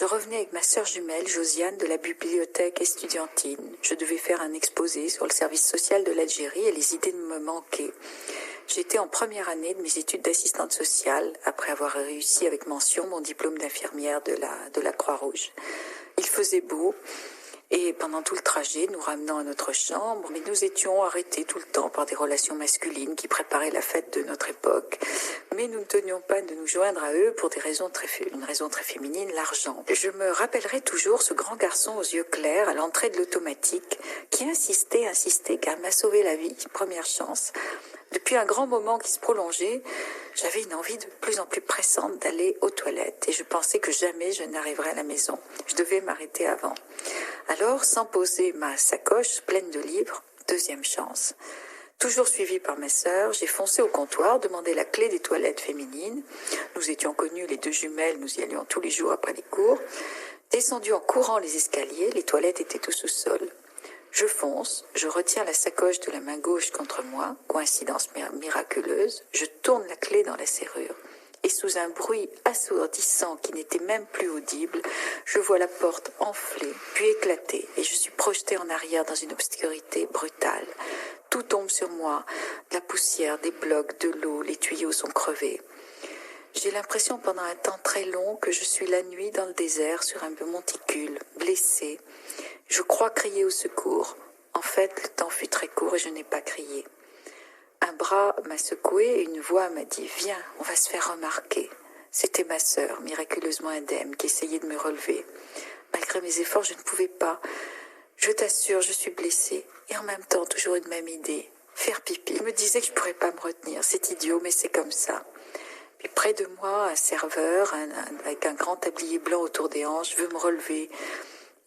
Je revenais avec ma sœur jumelle, Josiane, de la bibliothèque estudiantine. Je devais faire un exposé sur le service social de l'Algérie et les idées me manquaient. J'étais en première année de mes études d'assistante sociale, après avoir réussi avec mention mon diplôme d'infirmière de la Croix-Rouge. Il faisait beau, et pendant tout le trajet, nous ramenant à notre chambre, mais nous étions arrêtés tout le temps par des relations masculines qui préparaient la fête de notre époque. Mais nous ne tenions pas de nous joindre à eux pour une raison très féminine, l'argent. Je me rappellerai toujours ce grand garçon aux yeux clairs à l'entrée de l'automatique qui insistait, car il m'a sauvé la vie, première chance. Depuis un grand moment qui se prolongeait, j'avais une envie de plus en plus pressante d'aller aux toilettes et je pensais que jamais je n'arriverais à la maison. Je devais m'arrêter avant. Alors, sans poser ma sacoche pleine de livres, deuxième chance. Toujours suivie par ma sœur, j'ai foncé au comptoir, demandé la clé des toilettes féminines. Nous étions connues, les deux jumelles, nous y allions tous les jours après les cours. Descendu en courant les escaliers, les toilettes étaient au sous-sol. Je fonce, je retiens la sacoche de la main gauche contre moi, coïncidence miraculeuse, je tourne la clé dans la serrure. Et sous un bruit assourdissant qui n'était même plus audible, je vois la porte enfler, puis éclater, et je suis projetée en arrière dans une obscurité brutale. Tout tombe sur moi, de la poussière, des blocs, de l'eau, les tuyaux sont crevés. J'ai l'impression pendant un temps très long que je suis la nuit dans le désert sur un monticule, blessée. Je crois crier au secours. En fait, le temps fut très court et je n'ai pas crié. Un bras m'a secoué et une voix m'a dit « Viens, on va se faire remarquer ». C'était ma sœur, miraculeusement indemne, qui essayait de me relever. Malgré mes efforts, je ne pouvais pas. Je t'assure, je suis blessée. Et en même temps, toujours une même idée. Faire pipi. Je me disais que je ne pourrais pas me retenir. C'est idiot, mais c'est comme ça. Puis près de moi, un serveur, avec un grand tablier blanc autour des hanches, veut me relever.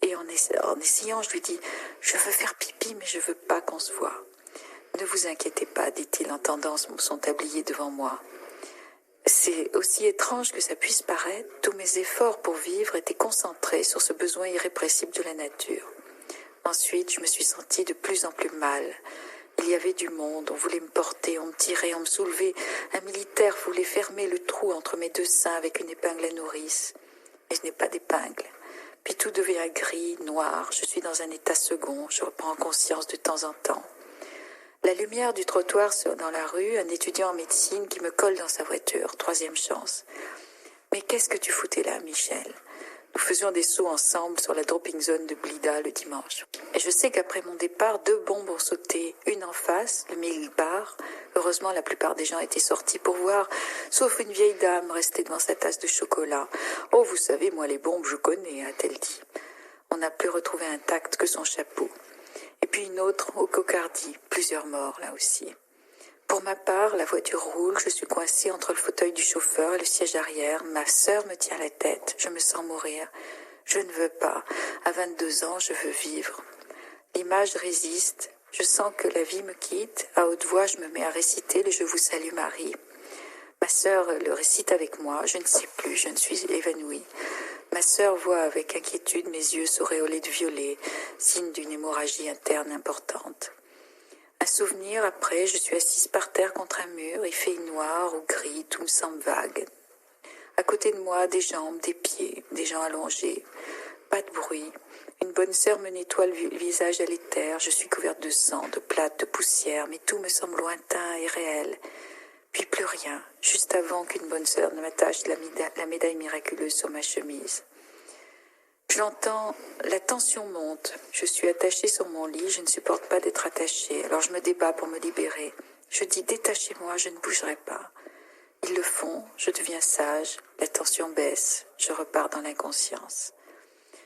Et en essayant, je lui dis « Je veux faire pipi, mais je veux pas qu'on se voit. » « Ne vous inquiétez pas, dit-il en tendant son tablier devant moi. C'est aussi étrange que ça puisse paraître, tous mes efforts pour vivre étaient concentrés sur ce besoin irrépressible de la nature. Ensuite, je me suis sentie de plus en plus mal. Il y avait du monde, on voulait me porter, on me tirait, on me soulevait. Un militaire voulait fermer le trou entre mes deux seins avec une épingle à nourrice. Mais je n'ai pas d'épingle. Puis tout devient gris, noir, je suis dans un état second, je reprends conscience de temps en temps. La lumière du trottoir dans la rue, un étudiant en médecine qui me colle dans sa voiture, troisième chance. Mais qu'est-ce que tu foutais là, Michel? Nous faisions des sauts ensemble sur la dropping zone de Blida le dimanche. Et je sais qu'après mon départ, 2 bombes ont sauté, une en face, le Mille-Bar. Heureusement, la plupart des gens étaient sortis pour voir, sauf une vieille dame restée devant sa tasse de chocolat. « Oh, vous savez, moi les bombes, je connais », a-t-elle dit. On n'a plus retrouvé intact que son chapeau. Et puis une autre au Cocardi, plusieurs morts là aussi. Pour ma part, la voiture roule, je suis coincée entre le fauteuil du chauffeur et le siège arrière. Ma sœur me tient la tête, je me sens mourir. Je ne veux pas. À 22 ans, je veux vivre. L'image résiste, je sens que la vie me quitte. À haute voix, je me mets à réciter le « Je vous salue Marie ». Ma sœur le récite avec moi, je ne sais plus, je ne suis évanouie. Ma sœur voit avec inquiétude mes yeux s'auréoler de violet, signe d'une hémorragie interne importante. Un souvenir, après, je suis assise par terre contre un mur, il fait noir ou gris, tout me semble vague. À côté de moi, des jambes, des pieds, des gens allongés. Pas de bruit. Une bonne sœur me nettoie le visage à l'éther, je suis couverte de sang, de plâtre, de poussière, mais tout me semble lointain et réel. Puis plus rien, juste avant qu'une bonne sœur ne m'attache la médaille miraculeuse sur ma chemise. Je l'entends, la tension monte. Je suis attachée sur mon lit, je ne supporte pas d'être attachée. Alors je me débat pour me libérer. Je dis « Détachez-moi, je ne bougerai pas ». Ils le font, je deviens sage, la tension baisse, je repars dans l'inconscience.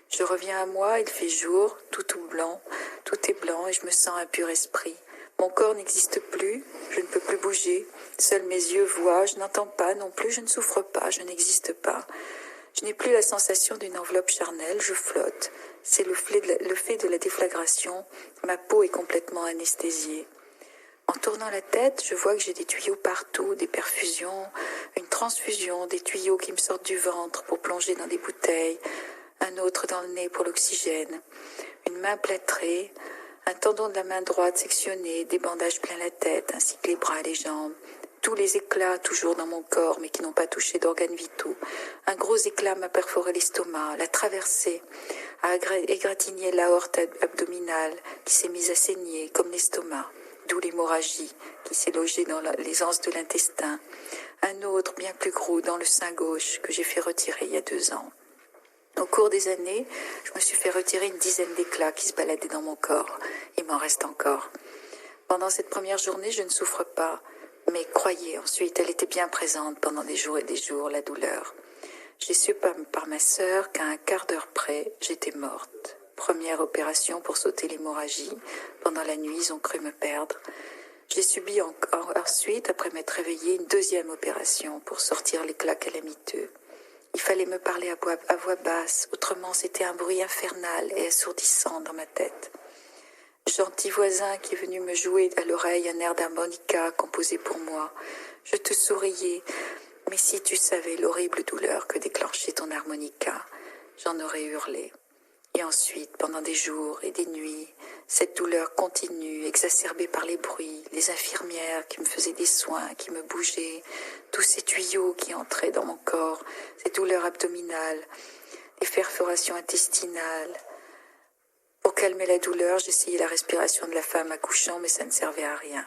Je reviens à moi, il fait jour, tout est blanc et je me sens un pur esprit. Mon corps n'existe plus, je ne peux plus bouger, seuls mes yeux voient, je n'entends pas non plus, je ne souffre pas, je n'existe pas. Je n'ai plus la sensation d'une enveloppe charnelle, je flotte. C'est le fait de la déflagration, ma peau est complètement anesthésiée. En tournant la tête, je vois que j'ai des tuyaux partout, des perfusions, une transfusion, des tuyaux qui me sortent du ventre pour plonger dans des bouteilles, un autre dans le nez pour l'oxygène, une main plâtrée, un tendon de la main droite sectionné, des bandages plein la tête, ainsi que les bras et les jambes. tous les éclats toujours dans mon corps, mais qui n'ont pas touché d'organes vitaux. Un gros éclat m'a perforé l'estomac, l'a traversé, a égratigné l'aorte abdominale, qui s'est mise à saigner, comme l'estomac, d'où l'hémorragie, qui s'est logée dans les anses de l'intestin. Un autre, bien plus gros, dans le sein gauche, que j'ai fait retirer il y a 2 ans. Au cours des années, je me suis fait retirer une dizaine d'éclats qui se baladaient dans mon corps. Il m'en reste encore. Pendant cette première journée, je ne souffre pas. Mais croyez, ensuite, elle était bien présente pendant des jours et des jours, la douleur. J'ai su par ma sœur qu'à un quart d'heure près, j'étais morte. Première opération pour sauter l'hémorragie. Pendant la nuit, ils ont cru me perdre. J'ai subi ensuite, après m'être réveillée, une deuxième opération pour sortir l'éclat calamiteux. Il fallait me parler à voix basse, autrement c'était un bruit infernal et assourdissant dans ma tête. Gentil voisin qui est venu me jouer à l'oreille un air d'harmonica composé pour moi. Je te souriais, mais si tu savais l'horrible douleur que déclenchait ton harmonica, j'en aurais hurlé. Et ensuite, pendant des jours et des nuits, cette douleur continue, exacerbée par les bruits, les infirmières qui me faisaient des soins, qui me bougeaient, tous ces tuyaux qui entraient dans mon corps, ces douleurs abdominales, les perforations intestinales. Pour calmer la douleur, j'essayais la respiration de la femme accouchant, mais ça ne servait à rien.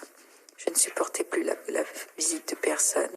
Je ne supportais plus la visite de personne.